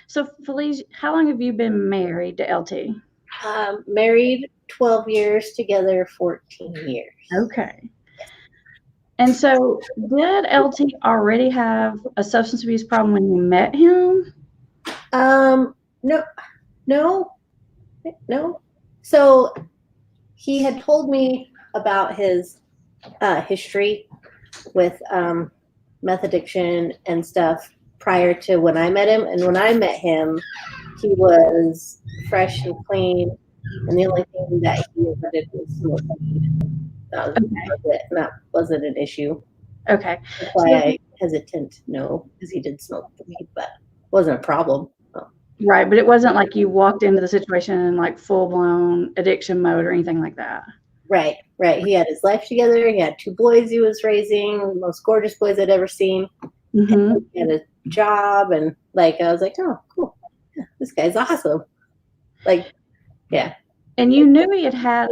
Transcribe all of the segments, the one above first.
So, Feliz, how long have you been married to LT? Married 12 years, together 14 years. Okay. And so, did LT already have a substance abuse problem when you met him? No, no, no. So he had told me about his history with meth addiction and stuff prior to when I met him. And when I met him, he was fresh and clean. And the only thing that he ever did was smoke weed. That was it. And that wasn't an issue. Okay. That's why I hesitant no, because he did smoke the weed, but it wasn't a problem. Right, but it wasn't like you walked into the situation in like full blown addiction mode or anything like that. Right. He had his life together. He had 2 boys he was raising, the most gorgeous boys I'd ever seen. Mm-hmm. He had a job, and like I was like, oh, cool, yeah, this guy's awesome. Like, yeah. And you knew he had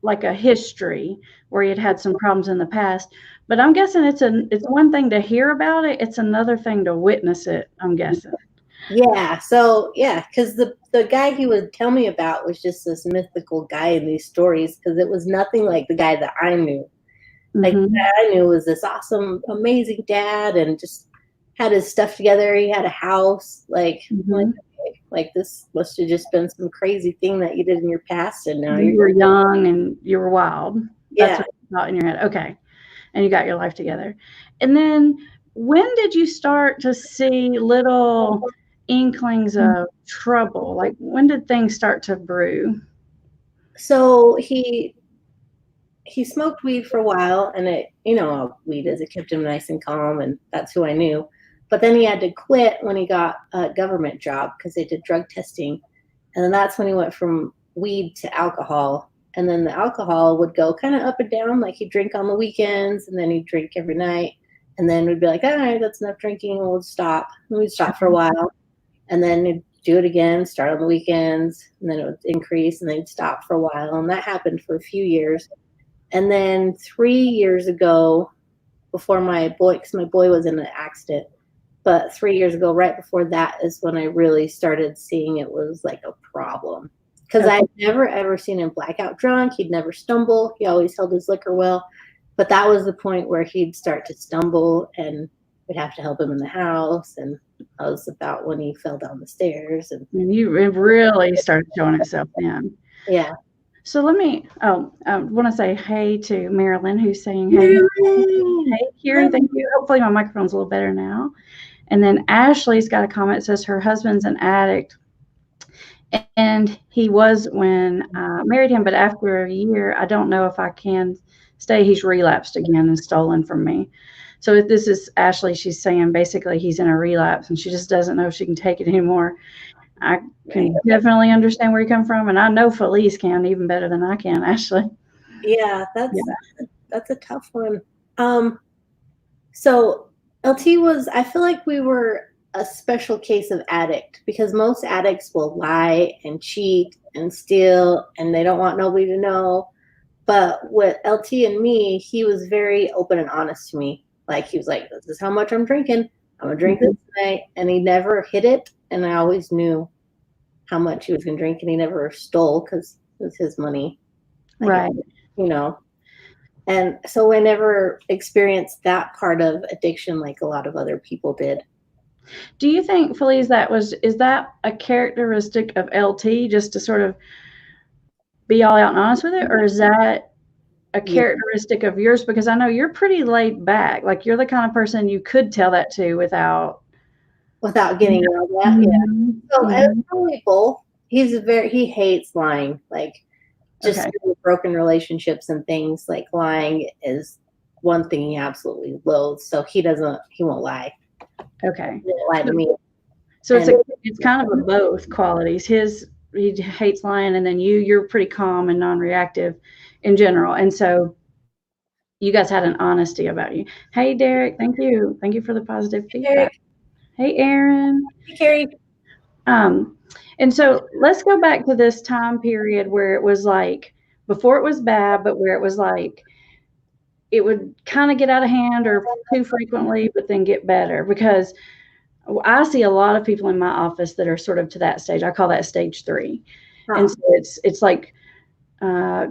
like a history where he had some problems in the past, but I'm guessing it's one thing to hear about it, it's another thing to witness it, I'm guessing. Yeah. So yeah, because the guy he would tell me about was just this mythical guy in these stories, because it was nothing like the guy that I knew. Like, the guy I knew was this awesome, amazing dad, and just had his stuff together. He had a house. Like this must have just been some crazy thing that you did in your past, and now you were young and you were wild. That's what you thought in your head. Okay. And you got your life together. And then when did you start to see little inklings of trouble? Like, when did things start to brew? So he smoked weed for a while, and it, weed is, it kept him nice and calm, and that's who I knew. But then he had to quit when he got a government job because they did drug testing. And then that's when he went from weed to alcohol. And then the alcohol would go kind of up and down. Like, he'd drink on the weekends, and then he'd drink every night. And then we'd be like, all right, that's enough drinking. We'll stop. And we'd stop for a while. And then he'd do it again, start on the weekends. And then it would increase, and then he'd stop for a while. And that happened for a few years. And then 3 years ago, before my boy, because my boy was in an accident, but 3 years ago, right before that, is when I really started seeing it was like a problem. Because I'd never, ever seen him blackout drunk. He'd never stumble. He always held his liquor well. But that was the point where he'd start to stumble, and we'd have to help him in the house. And that was about when he fell down the stairs. And you really started showing itself then. Yeah. So let me, I want to say hey to Marilyn, who's saying hey. Hey, Kieran, thank you. Hopefully my microphone's a little better now. And then Ashley's got a comment that says her husband's an addict. And he was when I married him, but after a year, I don't know if I can stay. He's relapsed again and stolen from me. So this is Ashley. She's saying basically he's in a relapse, and she just doesn't know if she can take it anymore. I can definitely understand where you come from, and I know Feliz can even better than I can, Ashley. Yeah, that's a tough one. So LT was, I feel like we were a special case of addict, because most addicts will lie and cheat and steal, and they don't want nobody to know. But with LT and me, he was very open and honest to me. Like, he was like, this is how much I'm drinking. I'm going to drink this tonight. And he never hid it. And I always knew how much he was going to drink, and he never stole because it was his money. Right. And so I never experienced that part of addiction like a lot of other people did. Do you think, Feliz, is that a characteristic of LT, just to sort of be all out and honest with it? Or is that a characteristic of yours? Because I know you're pretty laid back. Like, you're the kind of person you could tell that to without getting yelled at. Yeah. So it's probably both. He hates lying. Like, just broken relationships and things, like lying is one thing he absolutely loathes. So he won't lie. Okay. He won't lie to me. So it's kind of a both qualities. He hates lying, and then you're pretty calm and non-reactive in general. And so you guys had an honesty about you. Hey, Derek, thank you. Thank you for the positive feedback. Hey, Aaron. Hey, Carrie. And so let's go back to this time period where it was like, before it was bad, but where it was like, it would kind of get out of hand or too frequently, but then get better. Because I see a lot of people in my office that are sort of to that stage. I call that stage 3. And so it's like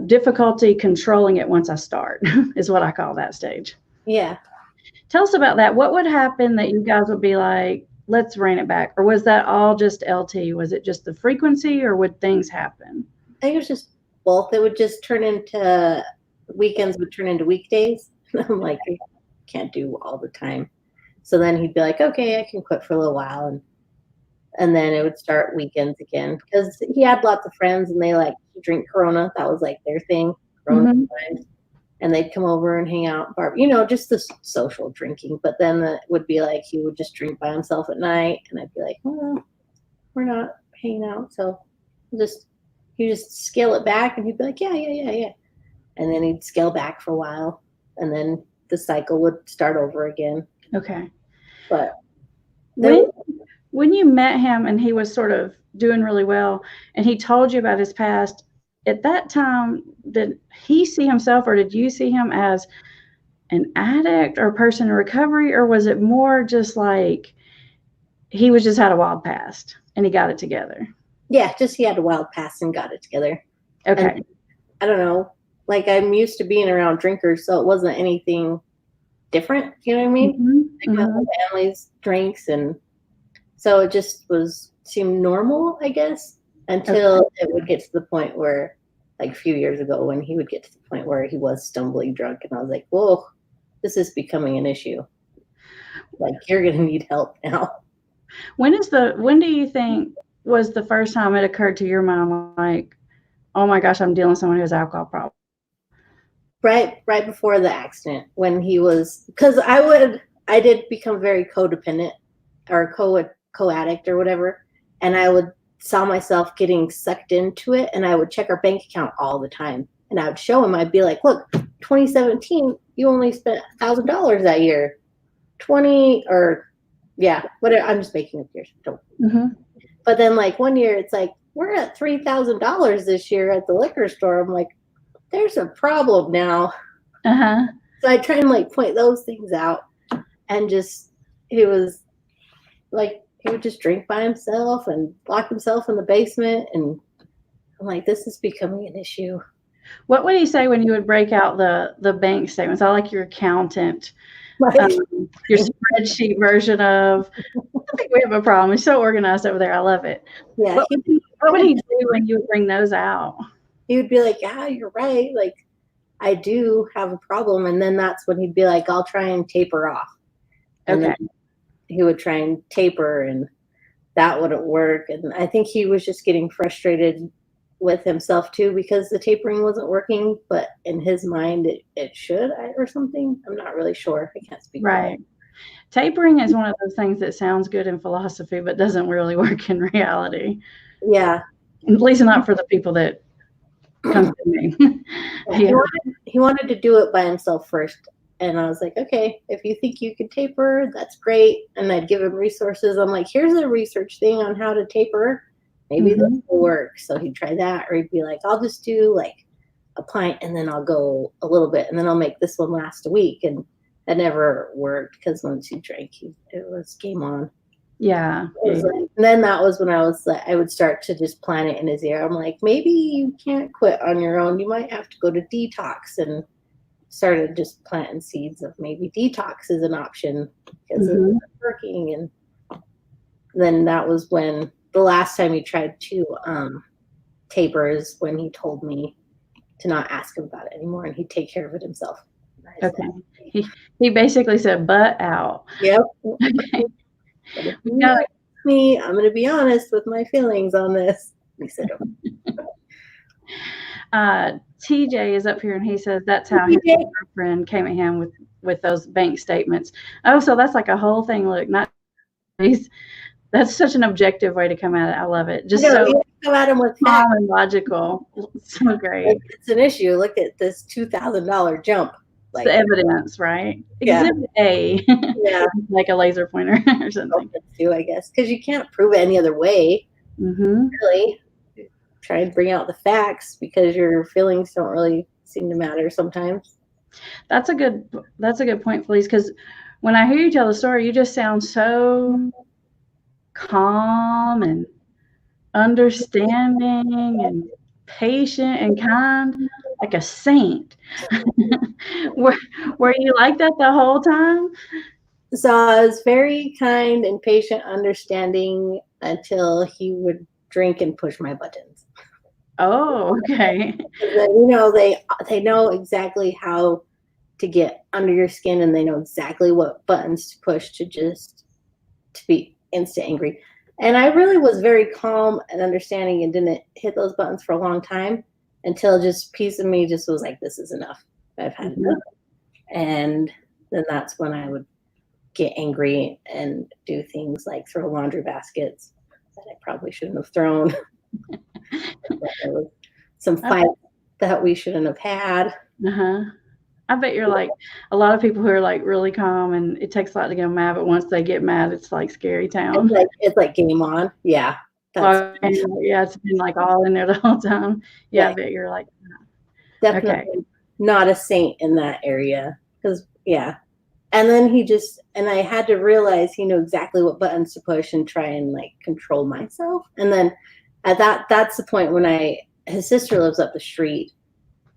difficulty controlling it once I start is what I call that stage. Yeah. Tell us about that. What would happen that you guys would be like, let's rein it back? Or was that all just LT? Was it just the frequency, or would things happen? I think it was just both. It would just turn into weekends would turn into weekdays. I'm like, I can't do all the time. So then he'd be like, okay, I can quit for a little while. And then it would start weekends again, because he had lots of friends and they like to drink Corona. That was like their thing. Corona times. And they'd come over and hang out, just the social drinking. But then it would be like he would just drink by himself at night, and I'd be like, well, we're not hanging out, so you just scale it back, and he'd be like, yeah. And then he'd scale back for a while, and then the cycle would start over again. Okay. But when you met him and he was sort of doing really well, and he told you about his past, at that time, did he see himself, or did you see him as an addict or a person in recovery, or was it more just like he was just had a wild past and he got it together? Yeah, just he had a wild past and got it together. Okay. And I don't know. Like, I'm used to being around drinkers, so it wasn't anything different. You know what I mean? Like my whole family's drinks, and so it just seemed normal, I guess. Until it would get to the point where, like a few years ago, when he would get to the point where he was stumbling drunk, and I was like, whoa, this is becoming an issue. Like, you're going to need help now. When do you think was the first time it occurred to your mind, like, oh my gosh, I'm dealing with someone who has alcohol problem? Right before the accident, when he was, because I did become very codependent or co-addict or whatever, and I saw myself getting sucked into it, and I would check our bank account all the time, and I would show him, I'd be like, look, 2017, you only spent $1,000 that year. Whatever, I'm just making up years. But then like one year, it's like, we're at $3,000 this year at the liquor store. I'm like, there's a problem now. So I try and like point those things out, and he was like, he would just drink by himself and lock himself in the basement. And I'm like, this is becoming an issue. What would he say when you would break out the bank statements? I like your accountant, your spreadsheet version of, I think we have a problem. He's so organized over there. I love it. Yeah. What would he do when you would bring those out? He would be like, yeah, you're right. Like, I do have a problem. And then that's when he'd be like, I'll try and taper off. And then he would try and taper, and that wouldn't work. And I think he was just getting frustrated with himself too, because the tapering wasn't working, but in his mind it should, or something. I'm not really sure. I can't speak. Right. Tapering is one of those things that sounds good in philosophy, but doesn't really work in reality. Yeah. At least not for the people that come to me. He wanted to do it by himself first. And I was like, okay, if you think you can taper, that's great. And I'd give him resources. I'm like, here's a research thing on how to taper. Maybe this will work. So he'd try that, or he'd be like, I'll just do like a pint, and then I'll go a little bit, and then I'll make this one last a week. And that never worked, because once he drank, it was game on. Yeah. And then that was when I would start to just plant it in his ear. I'm like, maybe you can't quit on your own. You might have to go to detox, and started just planting seeds of maybe detox is an option, because it's not working. And then that was when the last time he tried to taper is when he told me to not ask him about it anymore, and he'd take care of it himself. Okay. He basically said, butt out. Yep. Okay. I'm going to be honest with my feelings on this. He said, TJ is up here, and he says that's how his girlfriend came at him with those bank statements. Oh, so that's like a whole thing. Look, that's such an objective way to come at it. I love it. Just so come at him with calm and logical. So great. It's an issue. Look at this $2,000 jump. Like, the evidence, right? Yeah. Exhibit A. Yeah. Like a laser pointer or something. Too, I guess, because you can't prove it any other way. Really. Try and bring out the facts, because your feelings don't really seem to matter sometimes. That's a good point, Feliz, because when I hear you tell the story, you just sound so calm and understanding and patient and kind, like a saint. were, were you like that the whole time? So I was very kind and patient, understanding until he would drink and push my buttons. Oh, okay. You know, they know exactly how to get under your skin, and they know exactly what buttons to push to be instant angry. And I really was very calm and understanding and didn't hit those buttons for a long time until just a piece of me just was like, this is enough. I've had enough. And then that's when I would get angry and do things like throw laundry baskets that I probably shouldn't have thrown. There was some fights that we shouldn't have had. I bet you're like a lot of people who are like really calm, and it takes a lot to get them mad, but once they get mad, it's like scary town. It's like game on. Yeah. Yeah, it's been like all in there the whole time. Yeah, I bet you're like definitely not a saint in that area. Because and then I had to realize he knew exactly what buttons to push and try and like control myself. And then that's the point when his sister lives up the street,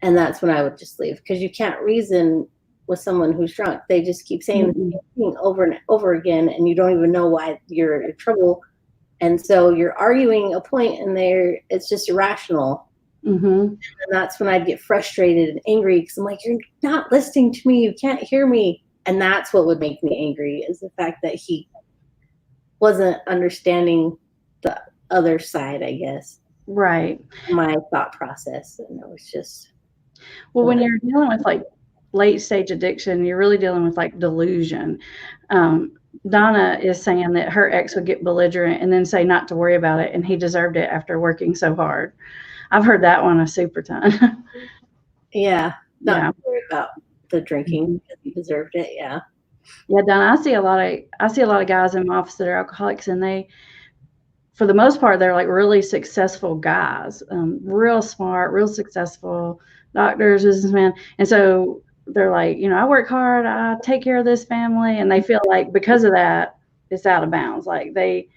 and that's when I would just leave, because you can't reason with someone who's drunk. They just keep saying the same thing over and over again, and you don't even know why you're in trouble. And so you're arguing a point, and it's just irrational. And that's when I'd get frustrated and angry, because I'm like, you're not listening to me. You can't hear me. And that's what would make me angry, is the fact that he wasn't understanding the other side, I guess. Right. My thought process. And it was just. Well, when you're dealing with like late stage addiction, you're really dealing with like delusion. Donna is saying that her ex would get belligerent and then say not to worry about it, and he deserved it after working so hard. I've heard that one a super ton. Yeah. Not worry about the drinking, because he deserved it. Yeah. Yeah, Donna, I see a lot of guys in my office that are alcoholics, and they, for the most part, they're like really successful guys, real smart, real successful doctors, businessmen. And so they're like, I work hard, I take care of this family. And they feel like because of that, it's out of bounds. Like they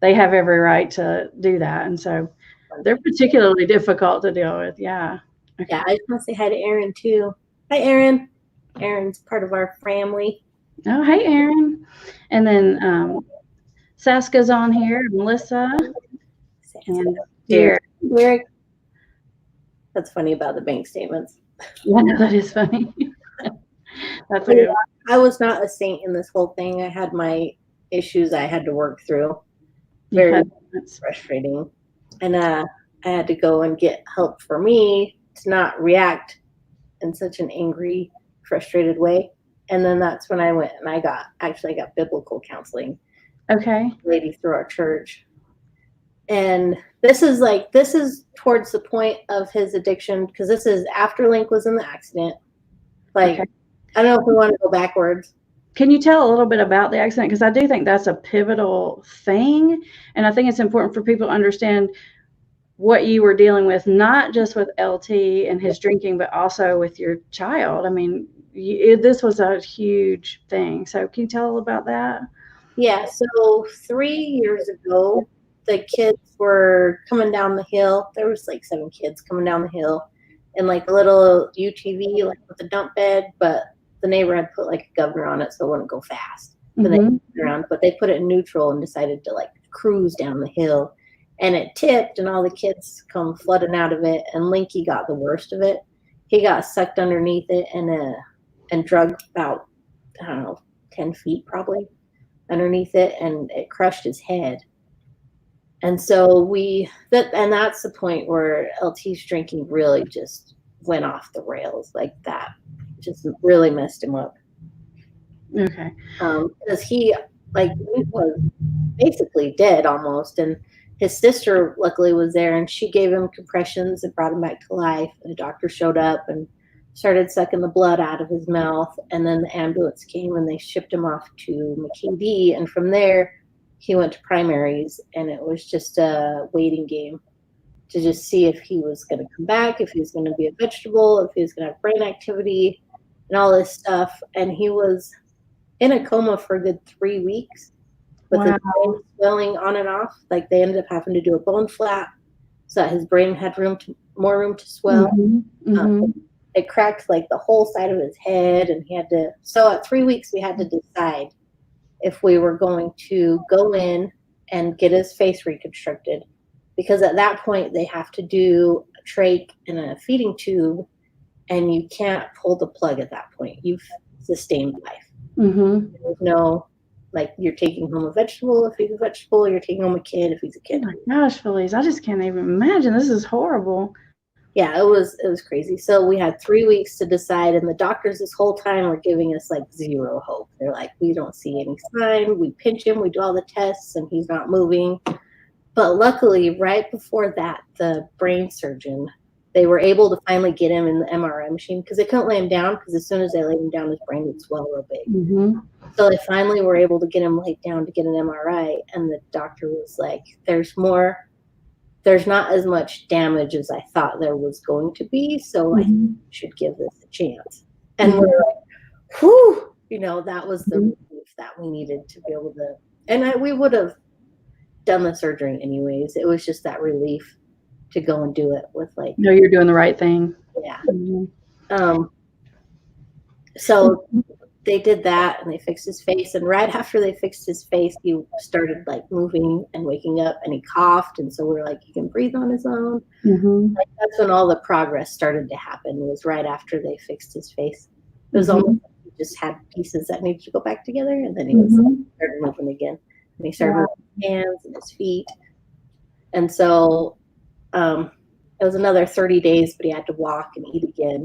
have every right to do that. And so they're particularly difficult to deal with. Yeah. Okay. Yeah. I just want to say hi to Erin too. Hi, Erin. Erin's part of our family. Oh, hey, Erin. And then Saska's on here, Melissa, and Derek. That's funny about the bank statements. Yeah, no, that is funny. That's a good one. I was not a saint in this whole thing. I had my issues I had to work through. Very frustrating. And I had to go and get help for me to not react in such an angry, frustrated way. And then that's when I went and I got biblical counseling. Okay. Lady through our church. And this is towards the point of his addiction, because this is after Link was in the accident. Like, okay. I don't know if we want to go backwards. Can you tell a little bit about the accident? Because I do think that's a pivotal thing. And I think it's important for people to understand what you were dealing with, not just with LT and his drinking, but also with your child. I mean, this was a huge thing. So can you tell a little about that? Yeah. So 3 years ago, the kids were coming down the hill. There was like 7 kids coming down the hill in like a little UTV, like with a dump bed, but the neighbor had put like a governor on it so it wouldn't go fast. But they put it in neutral and decided to like cruise down the hill. And it tipped, and all the kids come flooding out of it. And Linky got the worst of it. He got sucked underneath it and drugged about, 10 feet probably underneath it, and it crushed his head. And so that's the point where LT's drinking really just went off the rails. Like that just really messed him up. Okay. Because he was basically dead almost, and his sister luckily was there, and she gave him compressions and brought him back to life. And the doctor showed up and started sucking the blood out of his mouth. And then the ambulance came and they shipped him off to McKD. And from there, he went to primaries, and it was just a waiting game to just see if he was going to come back, if he was going to be a vegetable, if he was going to have brain activity and all this stuff. And he was in a coma for a good 3 weeks. with his Wow. brain swelling on and off. Like they ended up having to do a bone flap so that his brain had more room to swell. It cracked like the whole side of his head, and so at 3 weeks we had to decide if we were going to go in and get his face reconstructed, because at that point they have to do a trach and a feeding tube, and you can't pull the plug at that point. You've sustained life. There's no, like, you're taking home a vegetable if he's a vegetable, you're taking home a kid if he's a kid. Oh my gosh, Feliz, I just can't even imagine. This is horrible. Yeah, it was crazy. So we had 3 weeks to decide, and the doctors this whole time were giving us like zero hope. They're like, we don't see any sign. We pinch him, we do all the tests, and he's not moving. But luckily, right before that, the brain surgeon, they were able to finally get him in the MRI machine, because they couldn't lay him down, because as soon as they laid him down, his brain would swell real big. So they finally were able to get him laid down to get an MRI, and the doctor was like, there's not as much damage as I thought there was going to be, so I think we should give this a chance. And we're like, whew, that was the relief that we needed to be able to, and we would have done the surgery anyways. It was just that relief to go and do it with, like, no, you're doing the right thing. Yeah. So they did that, and they fixed his face, and right after they fixed his face, he started like moving and waking up, and he coughed, and so we were like, he can breathe on his own. Like, that's when all the progress started to happen, was right after they fixed his face. It was almost like he just had pieces that needed to go back together, and then he started moving again, and he started moving his hands and his feet. And so it was another 30 days, but he had to walk and eat again.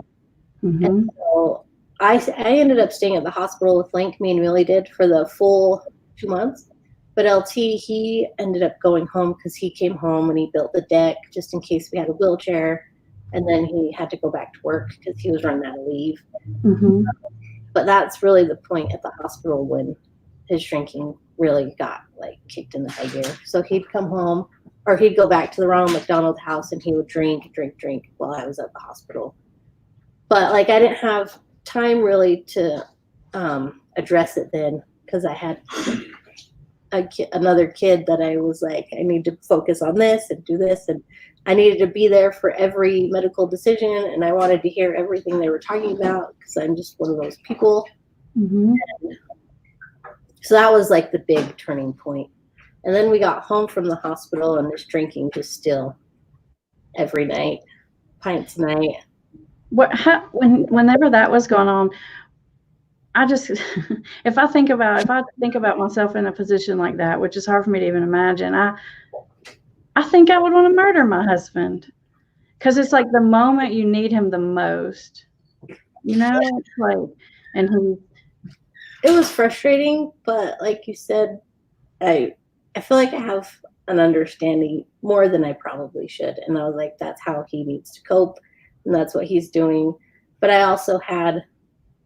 And so I ended up staying at the hospital with Link. Me and Millie did, for the full 2 months. But LT, he ended up going home, because he came home and he built the deck just in case we had a wheelchair. And then he had to go back to work because he was running out of leave. But that's really the point at the hospital when his drinking really got like kicked in the high gear. So he'd come home, or he'd go back to the Ronald McDonald house, and he would drink while I was at the hospital. But like, I didn't have time really to address it then, because I had another kid that I was like, I need to focus on this and do this, and I needed to be there for every medical decision, and I wanted to hear everything they were talking about, because I'm just one of those people. So that was like the big turning point. And then we got home from the hospital, and this drinking just still every night, pints a night. Whenever that was going on, I just, if I think about myself in a position like that, which is hard for me to even imagine, I think I would want to murder my husband, because it's like the moment you need him the most, it's like, and it was frustrating, but like you said, I feel like I have an understanding more than I probably should. And I was like, that's how he needs to cope, and that's what he's doing. But I also had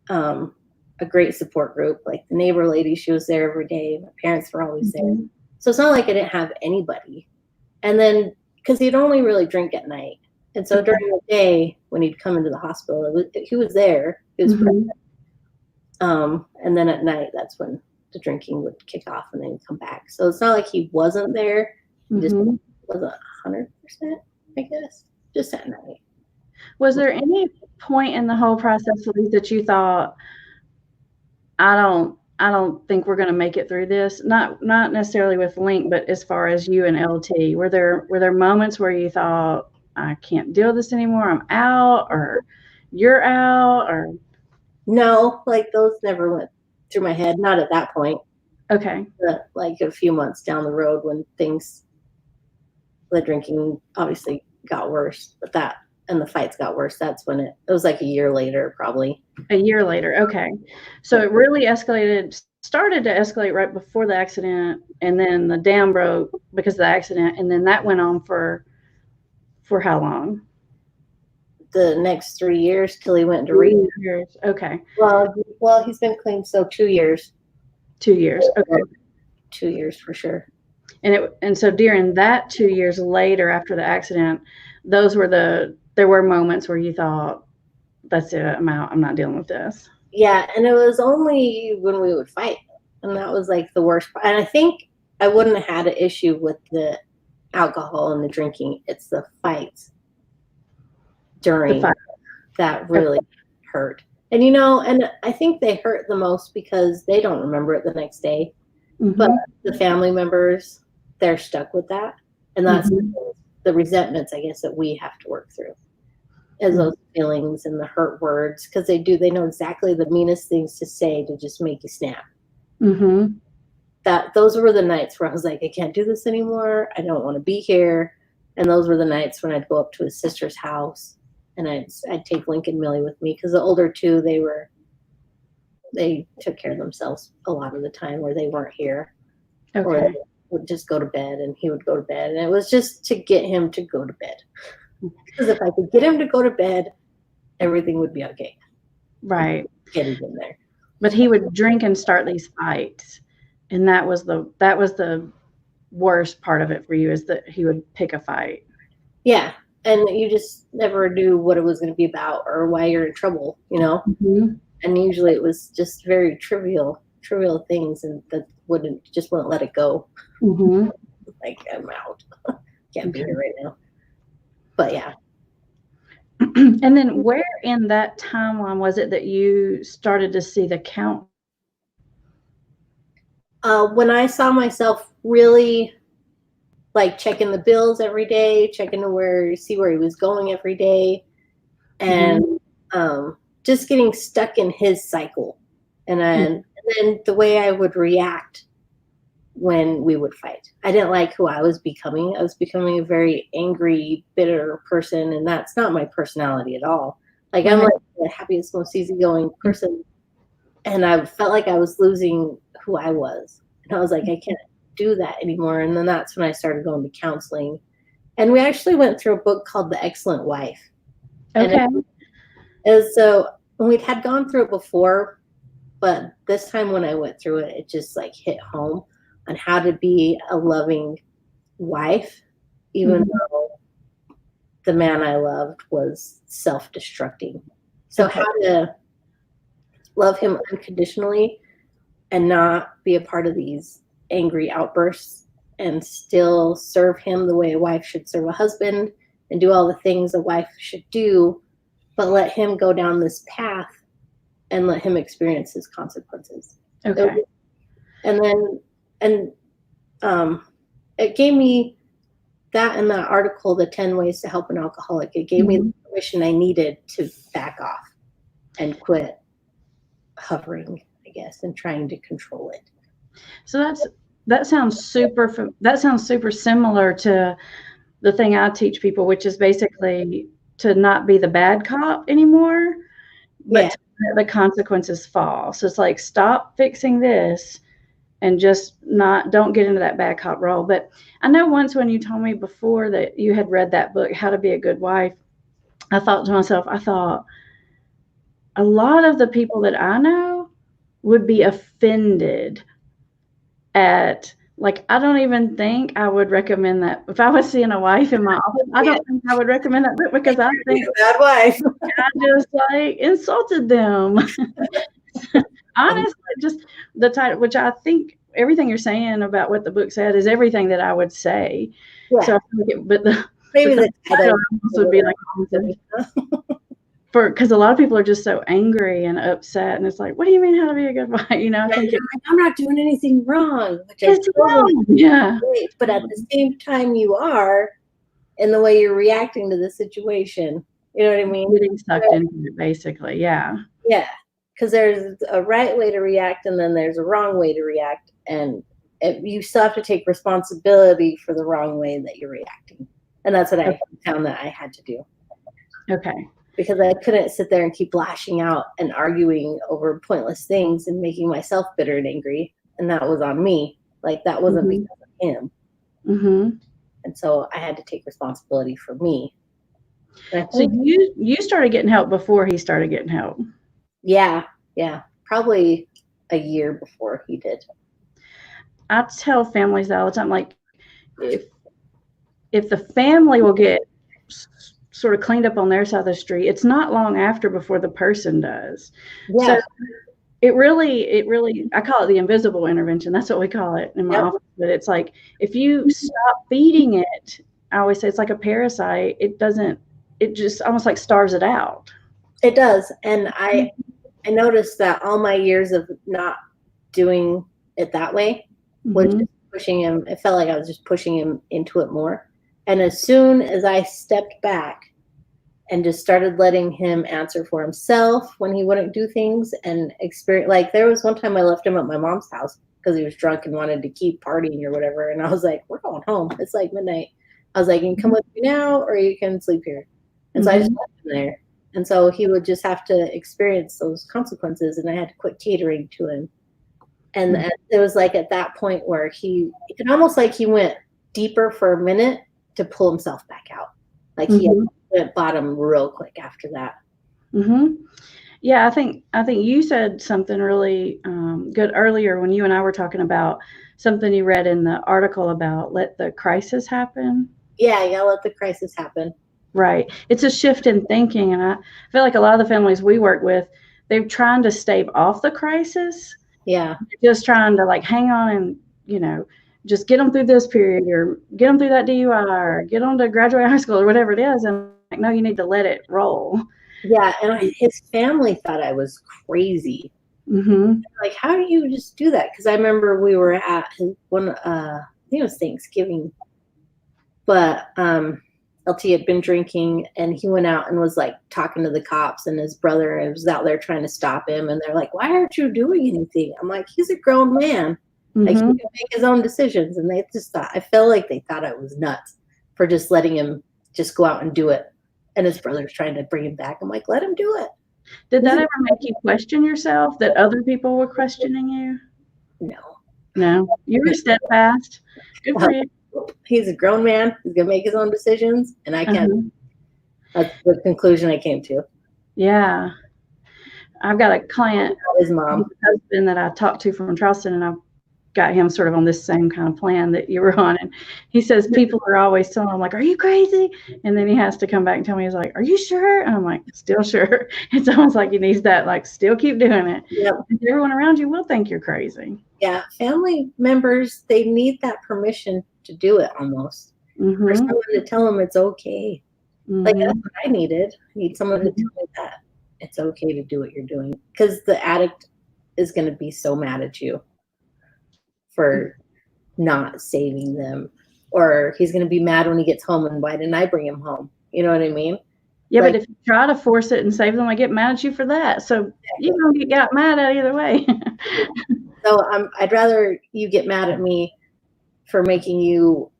a great support group, like the neighbor lady. She was there every day. My parents were always there. So it's not like I didn't have anybody. And then, because he'd only really drink at night. And so during the day, when he'd come into the hospital, he was there. He was present. And then at night, that's when the drinking would kick off, and then he'd come back. So it's not like he wasn't there. He just wasn't 100%, I guess, just at night. Was there any point in the whole process, Feliz, that you thought, I don't think we're going to make it through this? Not necessarily with Link, but as far as you and LT, were there moments where you thought, I can't deal with this anymore, I'm out, or you're out, or? No, like those never went through my head. Not at that point. Okay. But like a few months down the road, when the drinking obviously got worse, and the fights got worse, that's when it was like a year later, probably. A year later. Okay. So it really started to escalate right before the accident, and then the dam broke because of the accident, and then that went on for how long? The next 3 years, till he went into rehab. Okay. Well, he's been clean, so 2 years. 2 years. Okay. 2 years for sure. And so during that 2 years later, after the accident, there were moments where you thought, that's it, I'm out, I'm not dealing with this. Yeah, and it was only when we would fight, and that was like the worst part. And I think I wouldn't have had an issue with the alcohol and the drinking. It's the fights during that really hurt. And and I think they hurt the most because they don't remember it the next day. But the family members, they're stuck with that. And that's the resentments, I guess, that we have to work through. As those feelings and the hurt words, because they know exactly the meanest things to say to just make you snap. Those were the nights where I was like, I can't do this anymore. I don't want to be here. And those were the nights when I'd go up to his sister's house and I'd take Lincoln and Millie with me, because the older two, they took care of themselves a lot of the time, where they weren't here. Or they would just go to bed and he would go to bed. And it was just to get him to go to bed. Because if I could get him to go to bed, everything would be okay. Right. Get him in there. But he would drink and start these fights. And that was the worst part of it for you, is that he would pick a fight. Yeah. And you just never knew what it was going to be about or why you're in trouble, And usually it was just very trivial things, and that wouldn't let it go. Like, I'm out. Can't be here right now. But yeah. And then where in that timeline was it that you started to see the count? When I saw myself really like checking the bills every day, checking to see where he was going every day, and just getting stuck in his cycle. And then the way I would react when we would fight. I didn't like who I was becoming. I was becoming a very angry, bitter person, and that's not my personality at all. Like, I'm like the happiest, most easygoing person, and I felt like I was losing who I was. And I was like, I can't do that anymore. And then that's when I started going to counseling. And we actually went through a book called The Excellent Wife. Okay. And so we had gone through it before, but this time when I went through it, it just like hit home on how to be a loving wife, even though the man I loved was self-destructing. So how to love him unconditionally and not be a part of these angry outbursts, and still serve him the way a wife should serve a husband, and do all the things a wife should do, but let him go down this path and let him experience his consequences. Okay. And it gave me that, in that article, the 10 ways to help an alcoholic. It gave me the permission I needed to back off and quit hovering, I guess, and trying to control it. So that sounds super similar to the thing I teach people, which is basically to not be the bad cop anymore, but to let the consequences fall. So it's like, stop fixing this and just don't get into that bad cop role. But I know once when you told me before that you had read that book, How to Be a Good Wife, I thought to myself, a lot of the people that I know would be offended at, like, I don't even think I would recommend that. If I was seeing a wife in my office, I don't think I would recommend that book, because I think bad wife. I just like insulted them. Honestly, just the title, which I think everything you're saying about what the book said is everything that I would say. Yeah. So I think maybe the title would be like, because a lot of people are just so angry and upset, and it's like, what do you mean how to be a good wife? I think I'm not doing anything wrong. Yeah. But at the same time, you are, in the way you're reacting to the situation. You know what I mean? Getting sucked into it, basically. Yeah. Yeah. Because there's a right way to react, and then there's a wrong way to react. And you still have to take responsibility for the wrong way that you're reacting. And that's what I found that I had to do. Okay. Because I couldn't sit there and keep lashing out and arguing over pointless things and making myself bitter and angry. And that was on me. Like, that wasn't because of him. And so I had to take responsibility for me. So you started getting help before he started getting help? Yeah. Probably a year before he did. I tell families all the time, like, if the family will get sort of cleaned up on their side of the street, it's not long after before the person does. Yeah. So it really, I call it the invisible intervention. That's what we call it in my Yep. office. But it's like, if you stop feeding it, I always say it's like a parasite. It just almost like starves it out. It does. And I noticed that all my years of not doing it that way was Mm-hmm. just pushing him. It felt like I was just pushing him into it more. And as soon as I stepped back and just started letting him answer for himself when he wouldn't do things and experience, like there was one time I left him at my mom's house because he was drunk and wanted to keep partying or whatever. And I was like, we're going home. It's like midnight. I was like, you can come with me now or you can sleep here. And so I just left him there. And so he would just have to experience those consequences, and I had to quit catering to him. And it was like at that point where it almost like he went deeper for a minute to pull himself back out. Like he went bottom real quick after that. Mm-hmm. Yeah, I think you said something really good earlier when you and I were talking about something you read in the article about let the crisis happen. Yeah, let the crisis happen. Right. It's a shift in thinking. And I feel like a lot of the families we work with, they're trying to stave off the crisis. Yeah. They're just trying to like hang on and, just get them through this period or get them through that DUI or get them to graduate high school or whatever it is. And like, no, you need to let it roll. Yeah. And his family thought I was crazy. Mm-hmm. Like, how do you just do that? Because I remember we were at one, I think it was Thanksgiving, but LT had been drinking and he went out and was like talking to the cops, and his brother was out there trying to stop him. And they're like, why aren't you doing anything? I'm like, he's a grown man. Like he can make his own decisions. And they just thought, I felt like they thought I was nuts for just letting him just go out and do it. And his brother's trying to bring him back. I'm like, let him do it. Did that ever make you question yourself that other people were questioning you? No. You were steadfast. Good for you. He's a grown man. He's going to make his own decisions. And I can't. That's the conclusion I came to. Yeah. I've got a client, his mom, husband that I talked to from Charleston, and I've got him sort of on this same kind of plan that you were on. And he says people are always telling him, like, are you crazy? And then he has to come back and tell me, he's like, are you sure? And I'm like, still sure. It's almost like he needs that, like, still keep doing it. Yep. Everyone around you will think you're crazy. Yeah. Family members, they need that permission to do it almost. For someone to tell them it's okay. Like that's what I needed. I need someone to tell me that it's okay to do what you're doing. Because the addict is going to be so mad at you for not saving them. Or he's going to be mad when he gets home and why didn't I bring him home? You know what I mean? Yeah, like, but if you try to force it and save them, I get mad at you for that. So you don't get mad at either way. So I'd rather you get mad at me for making you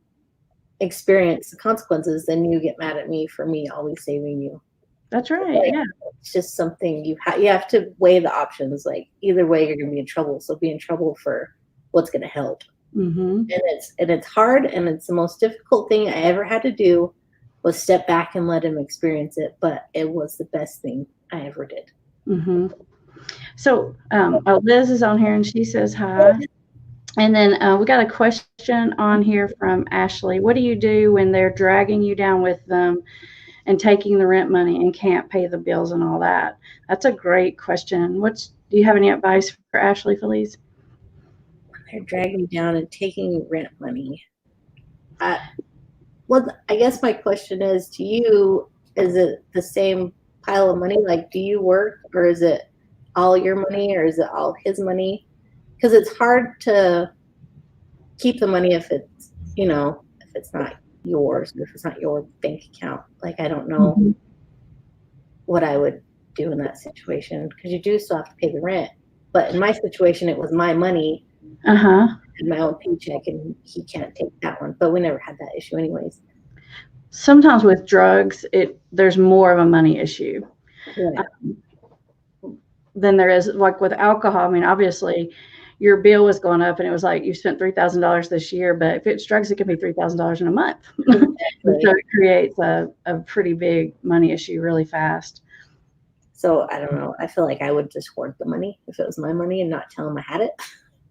experience the consequences than you get mad at me for me always saving you. That's right. Like, yeah. It's just something you have to weigh the options. Like either way, you're going to be in trouble. So be in trouble for what's going to help. And it's hard, and it's the most difficult thing I ever had to do was step back and let him experience it. But it was the best thing I ever did. So Liz is on here and she says hi. And then we got a question on here from Ashley. What do you do when they're dragging you down with them and taking the rent money and can't pay the bills and all that? That's a great question. Do you have any advice for Ashley, Feliz? They're dragging you down and taking rent money. Well, I guess my question is to you, is it the same pile of money? Like, do you work, or is it all your money, or is it all his money? Because it's hard to keep the money if it's, if it's not yours, or if it's not your bank account. Like, I don't know what I would do in that situation, because you do still have to pay the rent. But in my situation, it was my money. And my own paycheck, and he can't take that one. But we never had that issue anyways. Sometimes with drugs, there's more of a money issue than there is like with alcohol. I mean, obviously your bill was going up and it was like you spent $3,000 this year, but if it's drugs, it can be $3,000 in a month. So it creates a pretty big money issue really fast. So I don't know. I feel like I would just hoard the money if it was my money and not tell him I had it.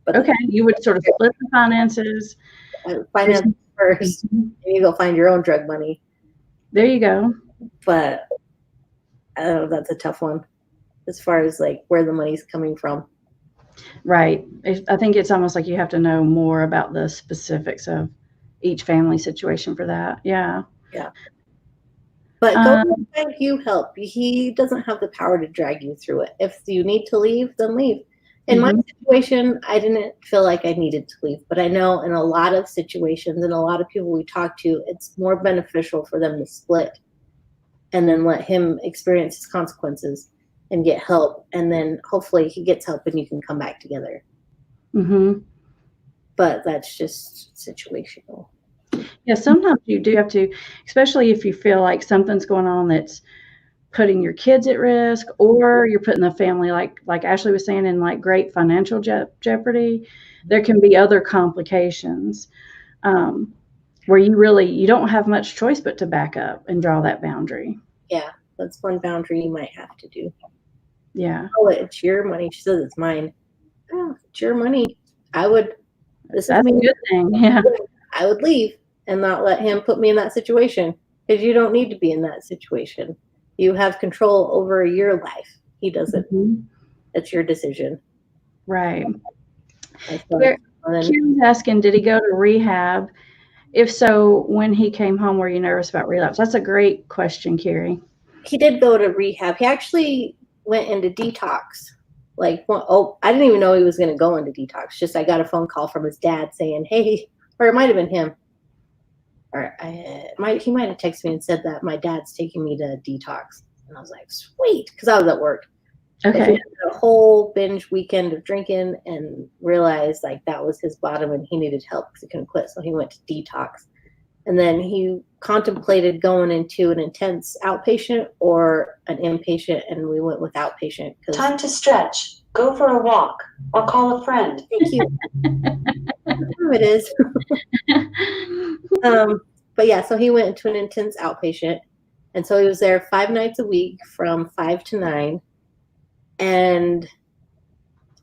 But okay, you would sort of split the finances. Finance first, and you go find your own drug money. There you go. But I don't know, that's a tough one as far as like where the money's coming from. Right. I think it's almost like you have to know more about the specifics of each family situation for that. Yeah. Yeah. But go Um, find you help. He doesn't have the power to drag you through it. If you need to leave, then leave. In my mhm. situation, I didn't feel like I needed to leave, but I know in a lot of situations and a lot of people we talk to, it's more beneficial for them to split and then let him experience his consequences and get help. And then hopefully he gets help and you can come back together. Mhm. But that's just situational. Yeah, sometimes you do have to, especially if you feel like something's going on that's putting your kids at risk, or you're putting the family, like Ashley was saying, in like great financial jeopardy. There can be other complications where you don't have much choice but to back up and draw that boundary. Yeah, that's one boundary you might have to do. Yeah, Oh, it's your money. She says it's mine. Oh, it's your money. I would. This is that's a me. good thing. Yeah. I would leave and not let him put me in that situation because you don't need to be in that situation. You have control over your life. He doesn't. Mhm. It's your decision. Right. And so Here, then Kira's asking, did he go to rehab? If so, when he came home, were you nervous about relapse? That's a great question, Carrie. he did go to rehab. He actually went into detox. Like, well, I didn't even know he was going to go into detox. Just I got a phone call from his dad saying, "Hey," or it might have been him, or he might have texted me and said that my dad's taking me to detox, and I was like, "Sweet," because I was at work. But he Okay. had a whole binge weekend of drinking and realized like that was his bottom and he needed help because he couldn't quit. So he went to detox. And then he contemplated going into an intense outpatient or an inpatient, and we went with outpatient. Time to stretch, go for a walk, or call a friend. Thank you. It is. But yeah, so he went into an intense outpatient. And so he was there 5 nights a week from 5 to 9. And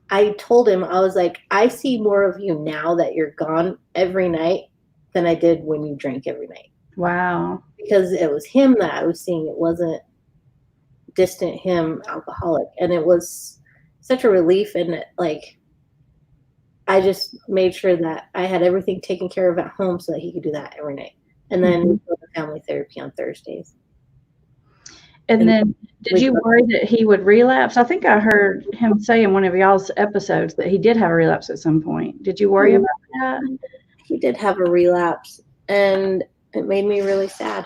I told him, I was like, I see more of you now that you're gone every night than I did when you drank every night. Wow. Because it was him that I was seeing. It wasn't distant him alcoholic. And it was such a relief. And like, I just made sure that I had everything taken care of at home so that he could do that every night. And then we go to family therapy on Thursdays. And then did you worry that he would relapse? I think I heard him say in one of y'all's episodes that he did have a relapse at some point. Did you worry about that? He did have a relapse, and it made me really sad.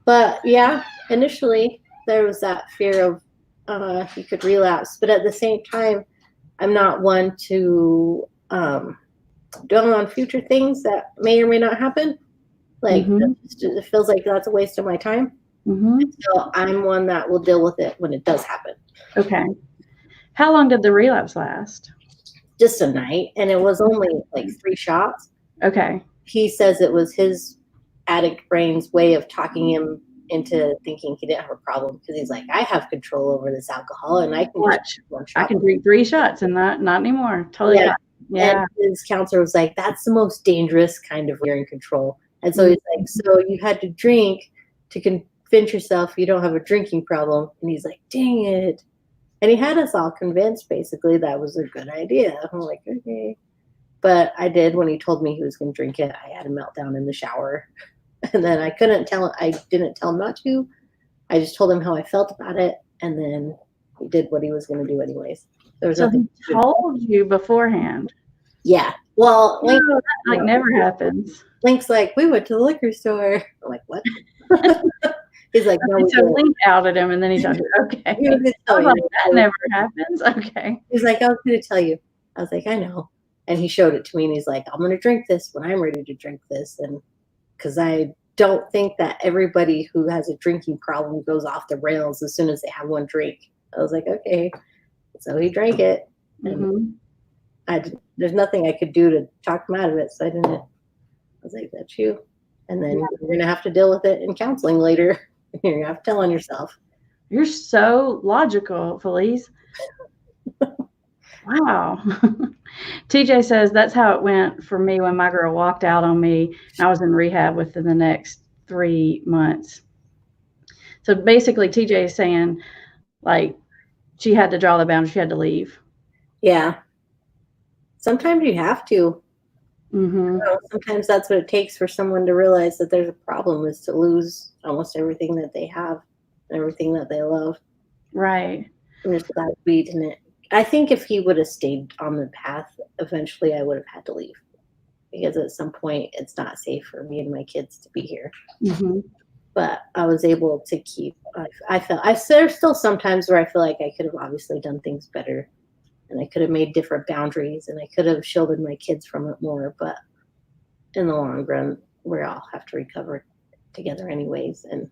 But yeah, initially there was that fear of he could relapse. But at the same time, I'm not one to dwell on future things that may or may not happen. Like, it feels like that's a waste of my time. So I'm one that will deal with it when it does happen. Okay. How long did the relapse last? Just a night, and it was only like 3 shots. Okay. He says it was his addict brain's way of talking him into thinking he didn't have a problem because he's like, I have control over this alcohol and I can just one shot. I can drink 3 shots and not anymore. Totally. Yeah. Yeah. And his counselor was like, that's the most dangerous kind of you're in control. And so he's like, so you had to drink to convince yourself you don't have a drinking problem. And he's like, dang it. And he had us all convinced basically that was a good idea. I'm like, okay. But I did, when he told me he was going to drink it, I had a meltdown in the shower. And then I didn't tell him not to. I just told him how I felt about it. And then he did what he was going to do anyways. There was nothing. He told you beforehand. Yeah. Well, Link, that like never happens. Link's like, we went to the liquor store. I'm like, what? He's like, no. So Link outed him, and then he told you, okay. That never happens. Okay. He's like, I was going to tell you. I was like, I know. And he showed it to me, and he's like, I'm going to drink this when I'm ready to drink this. And because I don't think that everybody who has a drinking problem goes off the rails as soon as they have one drink. I was like, okay. So he drank it. And there's nothing I could do to talk him out of it. So I didn't. I was like, that's you. And then you're going to have to deal with it in counseling later. You're going to have to tell on yourself. You're so logical, Feliz. Wow. TJ says that's how it went for me when my girl walked out on me. I was in rehab within the next 3 months. So basically, TJ is saying, like, she had to draw the boundary. She had to leave. Yeah. sometimes you have to. Mm-hmm. Sometimes that's what it takes for someone to realize that there's a problem, is to lose almost everything that they have, everything that they love. Right. And just without beating it. I think if he would have stayed on the path, eventually I would have had to leave, because at some point it's not safe for me and my kids to be here. Mm-hmm. But I was able to keep. There's still sometimes where I feel like I could have obviously done things better, and I could have made different boundaries, and I could have shielded my kids from it more. But in the long run, we all have to recover together anyways. And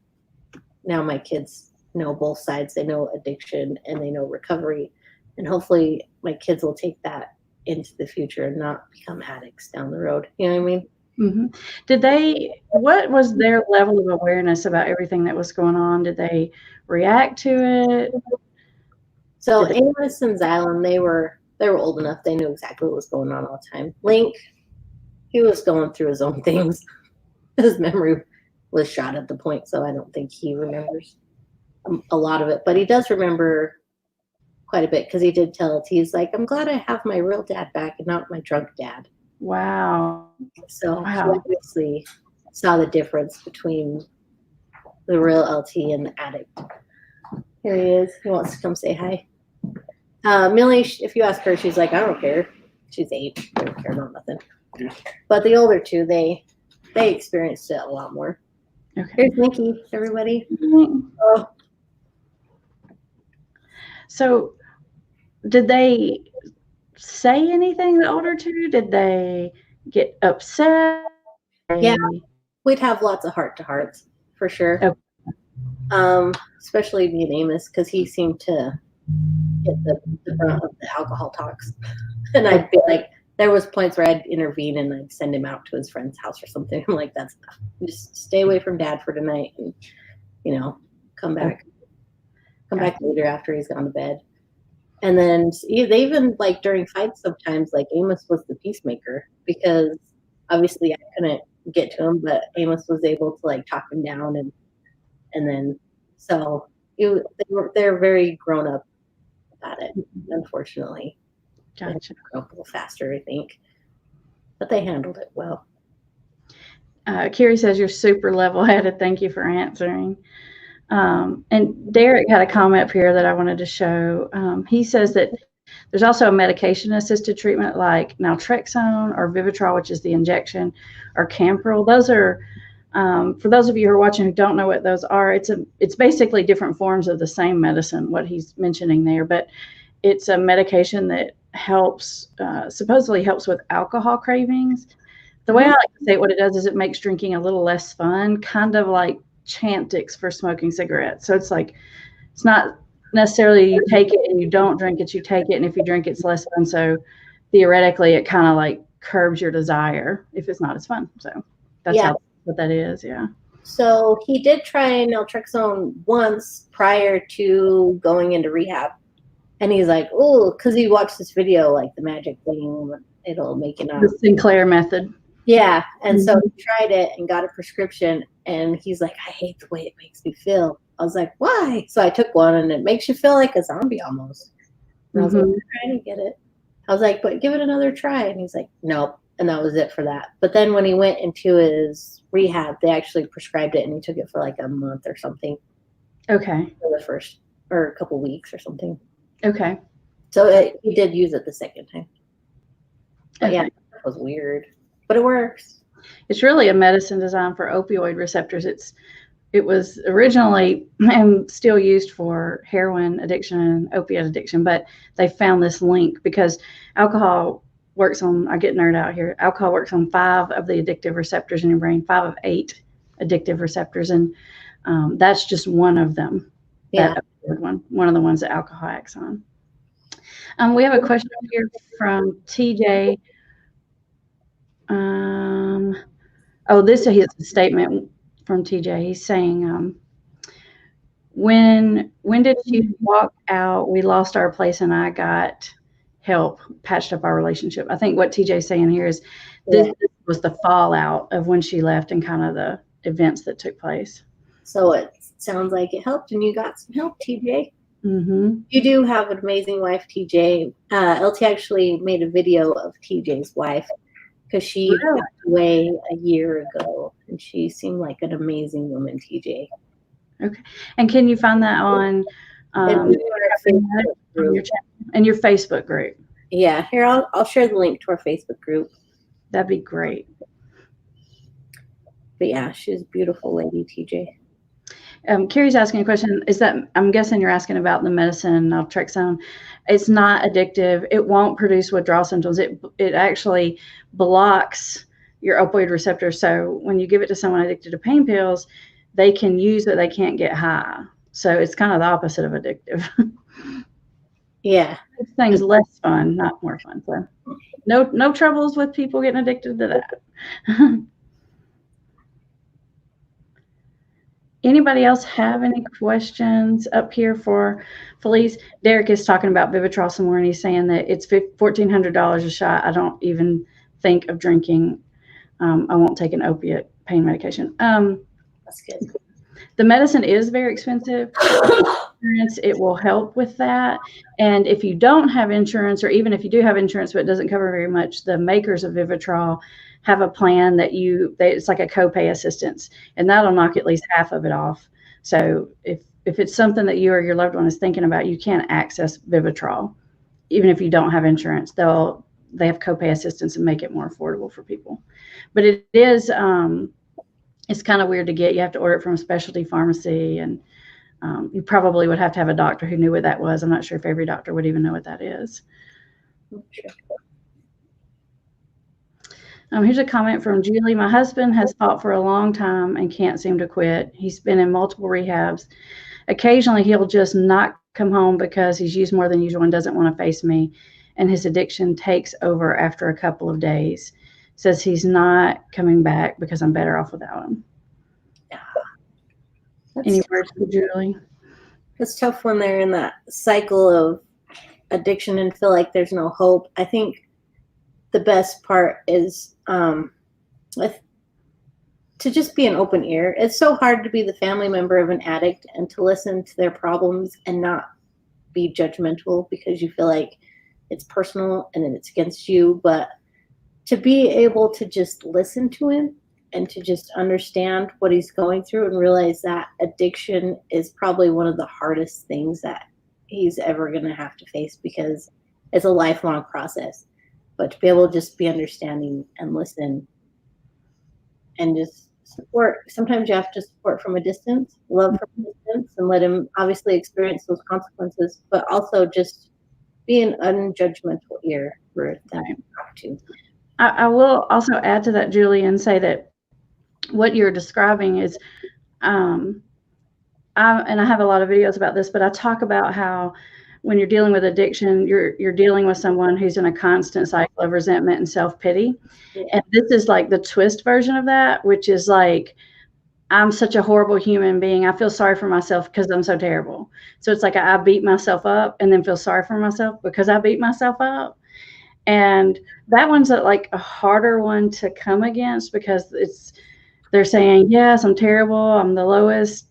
now my kids know both sides. They know addiction and they know recovery. And hopefully my kids will take that into the future and not become addicts down the road. You know what I mean? Mm-hmm. What was their level of awareness about everything that was going on? Did they react to it? So Amos and Xylan, they were old enough. They knew exactly what was going on all the time. Link, he was going through his own things. His memory was shot at the point, so I don't think he remembers a lot of it. But he does remember quite a bit, because he did tell us, he's like, I'm glad I have my real dad back and not my drunk dad. Wow. So he obviously saw the difference between the real LT and the addict. Here he is. He wants to come say hi. Millie, if you ask her, she's like, I don't care. She's 8. She don't care about nothing. But the older two, they experienced it a lot more. Okay. Here's Nikki, everybody. Oh. So did they say anything, the older two? Did they get upset? Yeah, we'd have lots of heart-to-hearts, for sure. Okay. Especially me and Amos, because he seemed to get the brunt of the alcohol talks. And I'd be like, there was points where I'd intervene and I'd send him out to his friend's house or something. I'm like, that's enough. Just stay away from Dad for tonight, and come back later after he's gone to bed. And then they even, like, during fights sometimes, like, Amos was the peacemaker, because obviously I couldn't get to him, but Amos was able to, like, talk him down, and then so they're very grown up about it, unfortunately. Gotcha. A little faster, I think, but they handled it well. Carrie says you're super level-headed. Thank you for answering. And Derek had a comment up here that I wanted to show. He says that there's also a medication-assisted treatment like naltrexone or Vivitrol, which is the injection, or Campril. Those are, for those of you who are watching who don't know what those are, it's basically different forms of the same medicine, what he's mentioning there, but it's a medication that supposedly helps with alcohol cravings. The way I like to say it, what it does is it makes drinking a little less fun, kind of like Chantix for smoking cigarettes. So it's like, it's not necessarily you take it and you don't drink it, you take it, and if you drink it's less fun. So theoretically it kind of like curbs your desire if it's not as fun. So that's what that is. Yeah. So he did try naltrexone once prior to going into rehab, and he's like, oh, because he watched this video, like the magic thing, it'll make it the Sinclair method. Yeah. And so he tried it and got a prescription, and he's like, I hate the way it makes me feel. I was like, why? So I took one, and it makes you feel like a zombie almost. And I was like, I'm trying to get it. I was like, but give it another try. And he's like, nope. And that was it for that. But then when he went into his rehab, they actually prescribed it, and he took it for like a month or something. Okay. For the first, or a couple weeks or something. Okay. So he did use it the second time. But yeah, it was weird, but it works. It's really a medicine designed for opioid receptors. It was originally and still used for heroin addiction and opiate addiction, but they found this link because alcohol works on, I get nerd out here, alcohol works on 5 of the addictive receptors in your brain, 5 of 8 addictive receptors, and that's just one of them. Yeah. That one of the ones that alcohol acts on. We have a question here from TJ. This is a statement from TJ. He's saying, when did you walk out? We lost our place and I got help, patched up our relationship. I think what TJ's saying here is this was the fallout of when she left and kind of the events that took place. So it sounds like it helped, and you got some help, TJ. Mm-hmm. You do have an amazing wife, TJ. LT actually made a video of TJ's wife because she Really? passed away a year ago, and she seemed like an amazing woman, TJ. Okay. And can you find that on And Facebook your group. channel and your Facebook group? Yeah, here I'll share the link to our Facebook group. That'd be great. But yeah, she's a beautiful lady, TJ. Carrie's asking a question. Is that, I'm guessing you're asking about the medicine naltrexone. It's not addictive. It won't produce withdrawal symptoms. It actually blocks your opioid receptor. So when you give it to someone addicted to pain pills, they can use it. They can't get high. So it's kind of the opposite of addictive. Yeah. This thing's less fun, not more fun. So no troubles with people getting addicted to that. Anybody else have any questions up here for Feliz? Derek is talking about Vivitrol some more, and he's saying that it's $1,400 a shot. I don't even think of drinking. I won't take an opiate pain medication. That's good. The medicine is very expensive. It will help with that. And if you don't have insurance, or even if you do have insurance but it doesn't cover very much, the makers of Vivitrol have a plan that it's like a copay assistance, and that'll knock at least half of it off. So if it's something that you or your loved one is thinking about, you can access Vivitrol, even if you don't have insurance. They have copay assistance and make it more affordable for people. But it is it's kind of weird to get. You have to order it from a specialty pharmacy, and you probably would have to have a doctor who knew what that was. I'm not sure if every doctor would even know what that is. Here's a comment from Julie. My husband has fought for a long time and can't seem to quit. He's been in multiple rehabs. Occasionally, he'll just not come home because he's used more than usual and doesn't want to face me. And his addiction takes over after a couple of days. Says he's not coming back because I'm better off without him. Any words for Julie? It's tough when they're in that cycle of addiction and feel like there's no hope. I think the best part is to just be an open ear. It's so hard to be the family member of an addict and to listen to their problems and not be judgmental because you feel like it's personal and it's against you. But to be able to just listen to him and to just understand what he's going through and realize that addiction is probably one of the hardest things that he's ever going to have to face because it's a lifelong process. But to be able to just be understanding and listen and just support. Sometimes you have to support from a distance, love from a distance, and let him obviously experience those consequences, but also just be an unjudgmental ear for them to talk to. I will also add to that, Julie, and say that what you're describing is, and I have a lot of videos about this, but I talk about how when you're dealing with addiction, you're dealing with someone who's in a constant cycle of resentment and self-pity. Yeah. And this is like the twist version of that, which is like, I'm such a horrible human being. I feel sorry for myself because I'm so terrible. So it's like I beat myself up and then feel sorry for myself because I beat myself up. And that one's like a harder one to come against because they're saying, yes, I'm terrible. I'm the lowest,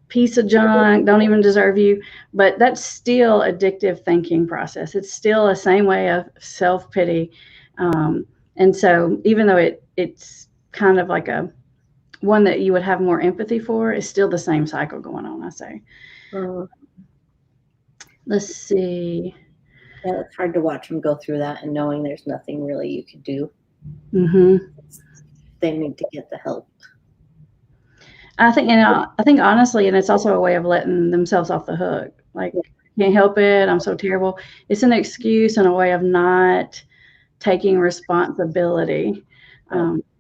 piece of junk, don't even deserve you. But that's still addictive thinking process. It's still the same way of self-pity. And so even though it's kind of like a one that you would have more empathy for, it's still the same cycle going on, I say. Let's see. Yeah, it's hard to watch them go through that and knowing there's nothing really you could do. Mm-hmm. They need to get the help. I think honestly, and it's also a way of letting themselves off the hook. Like, can't help it. I'm so terrible. It's an excuse and a way of not taking responsibility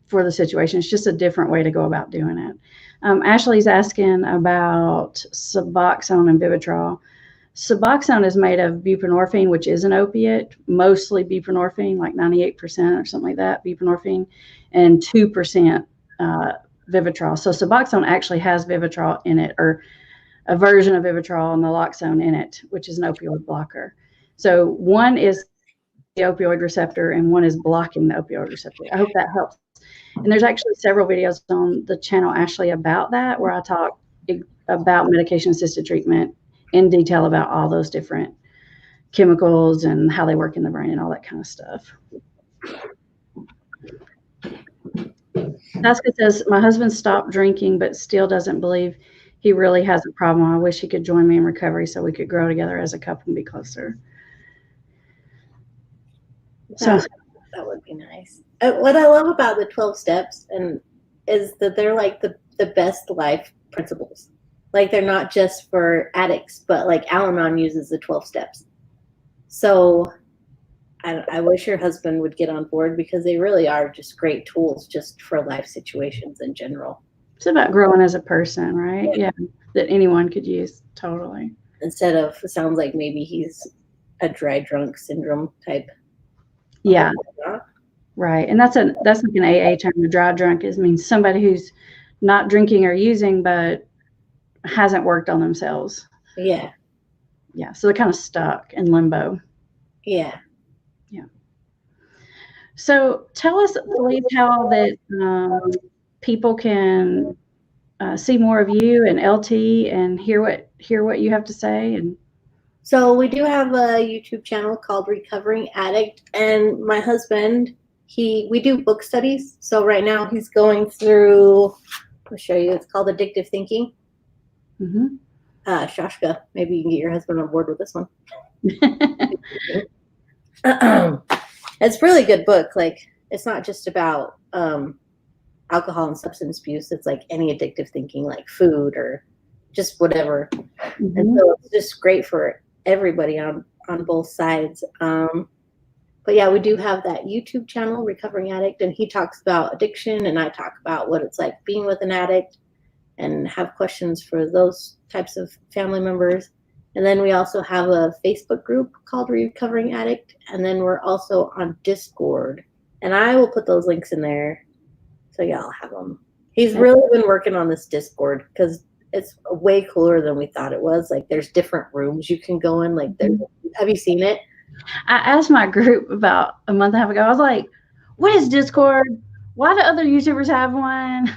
for the situation. It's just a different way to go about doing it. Ashley's asking about Suboxone and Vivitrol. Suboxone is made of buprenorphine, which is an opiate, mostly buprenorphine, like 98% or something like that, buprenorphine, and 2% Vivitrol. So Suboxone actually has Vivitrol in it, or a version of Vivitrol and naloxone in it, which is an opioid blocker. So one is the opioid receptor and one is blocking the opioid receptor. I hope that helps. And there's actually several videos on the channel, Ashley, about that, where I talk about medication-assisted treatment in detail about all those different chemicals and how they work in the brain and all that kind of stuff. Tasca says, my husband stopped drinking, but still doesn't believe he really has a problem. I wish he could join me in recovery so we could grow together as a couple and be closer. So that would be nice. What I love about the 12 steps is that they're like the best life principles. Like they're not just for addicts, but like Al-Anon uses the 12 steps. So I wish your husband would get on board because they really are just great tools just for life situations in general. It's about growing as a person, right? Yeah, that anyone could use, totally. Instead of, it sounds like maybe he's a dry drunk syndrome type. Yeah, right. And that's like an AA term. A dry drunk means somebody who's not drinking or using, but hasn't worked on themselves. Yeah. Yeah. So they're kind of stuck in limbo. Yeah. Yeah. So tell us, Feliz, how that people can see more of you and LT and hear what you have to say. And so we do have a YouTube channel called Recovering Addict, and my husband, we do book studies. So right now he's going through, I'll show you, it's called Addictive Thinking. Mm-hmm. Shashka, maybe you can get your husband on board with this one. It's a really good book. Like, it's not just about alcohol and substance abuse. It's like any addictive thinking, like food or just whatever. Mm-hmm. And so it's just great for everybody on both sides. But yeah, we do have that YouTube channel, Recovering Addict, and he talks about addiction, and I talk about what it's like being with an addict and have questions for those types of family members. And then we also have a Facebook group called Recovering Addict, and then we're also on Discord. And I will put those links in there so y'all have them. He's really been working on this Discord because it's way cooler than we thought it was. Like, there's different rooms you can go in. Like, have you seen it? I asked my group about a month and a half ago. I was like, what is Discord? Why do other YouTubers have one?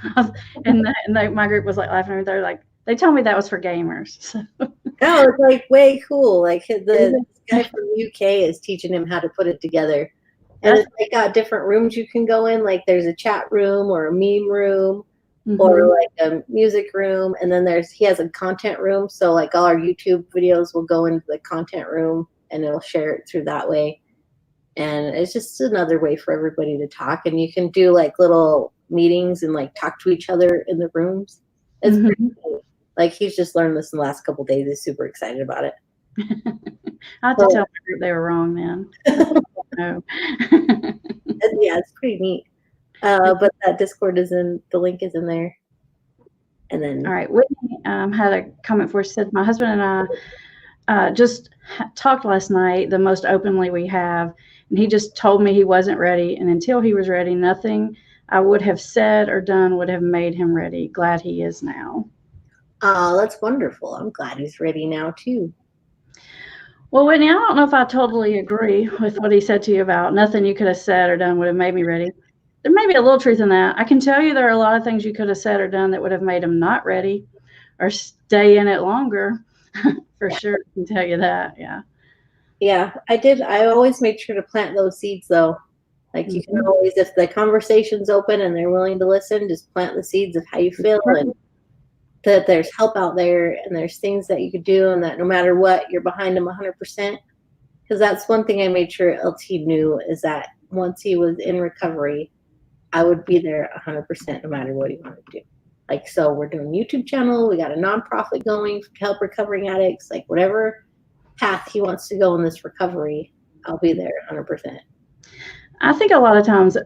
and my group was like laughing. They're like, they told me that was for gamers. So. No, it's like way cool. Like the guy from the UK is teaching him how to put it together. And they got different rooms you can go in. Like there's a chat room or a meme room, mm-hmm. or like a music room. And then he has a content room. So like all our YouTube videos will go into the content room and it'll share it through that way. And it's just another way for everybody to talk. And you can do like little meetings and like talk to each other in the rooms. It's mm-hmm. pretty cool. Like he's just learned this in the last couple of days. He's super excited about it. I have to tell my group they were wrong, man. No. Yeah, it's pretty neat. But that Discord the link is in there. And then. All right. Whitney had a comment for us. She said, my husband and I just talked last night the most openly we have. And he just told me he wasn't ready. And until he was ready, nothing I would have said or done would have made him ready. Glad he is now. Oh, that's wonderful. I'm glad he's ready now, too. Well, Whitney, I don't know if I totally agree with what he said to you about nothing you could have said or done would have made me ready. There may be a little truth in that. I can tell you there are a lot of things you could have said or done that would have made him not ready or stay in it longer. For sure, I can tell you that. Yeah. Yeah, I did. I always made sure to plant those seeds, though. Like you can always, if the conversation's open and they're willing to listen, just plant the seeds of how you feel and that there's help out there and there's things that you could do and that no matter what, you're behind them 100%. Because that's one thing I made sure LT knew is that once he was in recovery, I would be there 100% no matter what he wanted to do. Like, so we're doing a YouTube channel. We got a nonprofit going to help recovering addicts. Like whatever path he wants to go in this recovery, I'll be there 100%. I think a lot of times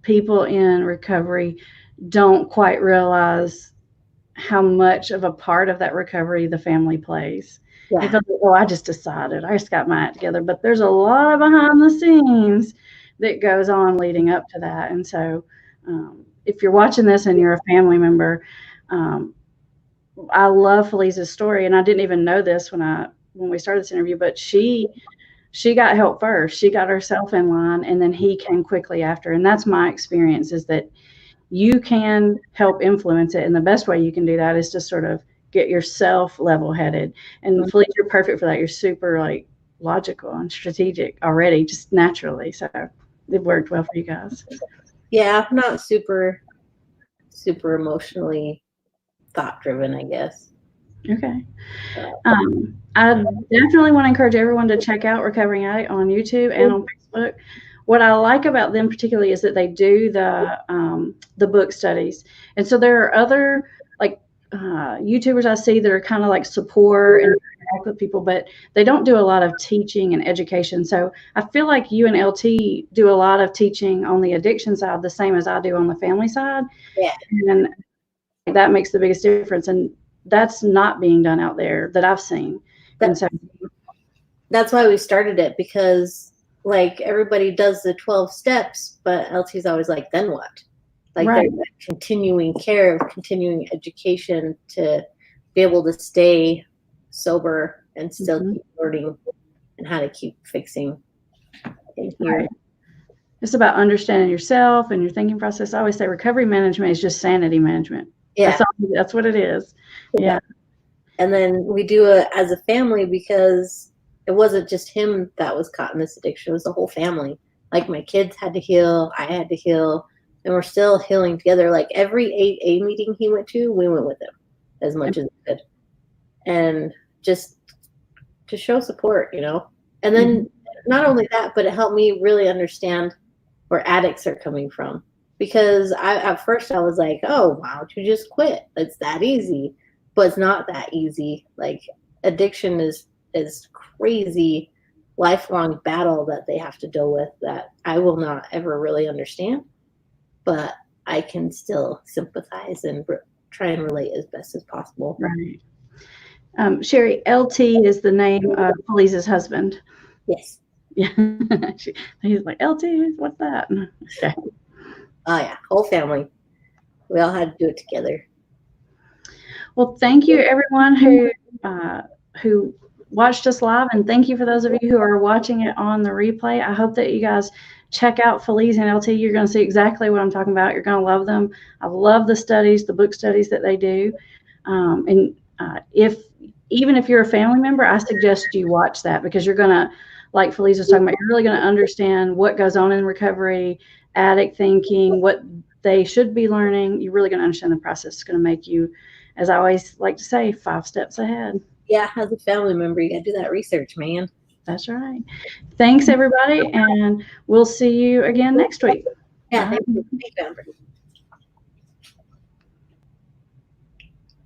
people in recovery don't quite realize how much of a part of that recovery the family plays. Yeah. They feel like, oh, I just decided, I just got my act together. But there's a lot of behind the scenes that goes on leading up to that. And so if you're watching this and you're a family member, I love Feliz's story. And I didn't even know this when we started this interview, but she got help first. She got herself in line and then he came quickly after. And that's my experience is that you can help influence it. And the best way you can do that is to sort of get yourself level-headed. And Felice, you're perfect for that. You're super like logical and strategic already, just naturally. So it worked well for you guys. Yeah, I'm not super emotionally thought driven, I guess. Okay. I definitely want to encourage everyone to check out Recovering Addict on YouTube and on Facebook. What I like about them particularly is that they do the book studies. And so there are other like YouTubers I see that are kind of like support and interact with people, but they don't do a lot of teaching and education. So I feel like you and LT do a lot of teaching on the addiction side, the same as I do on the family side. Yeah. And that makes the biggest difference. And that's not being done out there that I've seen. And so that's why we started it, because like everybody does the 12 steps, but LT's always like, then what? Like right. There's continuing care, of continuing education to be able to stay sober and still keep learning and how to keep fixing in here. Right. It's about understanding yourself and your thinking process. I always say recovery management is just sanity management. Yeah. That's what it is. Yeah. And then we do it as a family, because it wasn't just him that was caught in this addiction. It was the whole family. Like my kids had to heal. I had to heal. And we're still healing together. Like every 8A meeting he went to, we went with him as much as we could. And just to show support, you know. And then not only that, but it helped me really understand where addicts are coming from. Because at first I was like, oh, why don't you just quit? It's that easy. But it's not that easy. Like addiction is crazy, lifelong battle that they have to deal with that I will not ever really understand. But I can still sympathize and try and relate as best as possible. Right. Sherry, LT is the name of Felice's husband. Yes. Yeah. He's like, LT, what's that? Okay. Oh, yeah. Whole family. We all had to do it together. Well, thank you, everyone who watched us live. And thank you for those of you who are watching it on the replay. I hope that you guys check out Feliz and LT. You're going to see exactly what I'm talking about. You're going to love them. I love the studies, the book studies that they do. Even if you're a family member, I suggest you watch that, because you're going to, like Feliz was talking about, you're really going to understand what goes on in recovery, addict thinking, what they should be learning. You're really going to understand the process. It's going to make you, as I always like to say, 5 steps ahead. Yeah, as a family member, you got to do that research, man. That's right. Thanks, everybody, and we'll see you again next week. Yeah, thank you, Amber.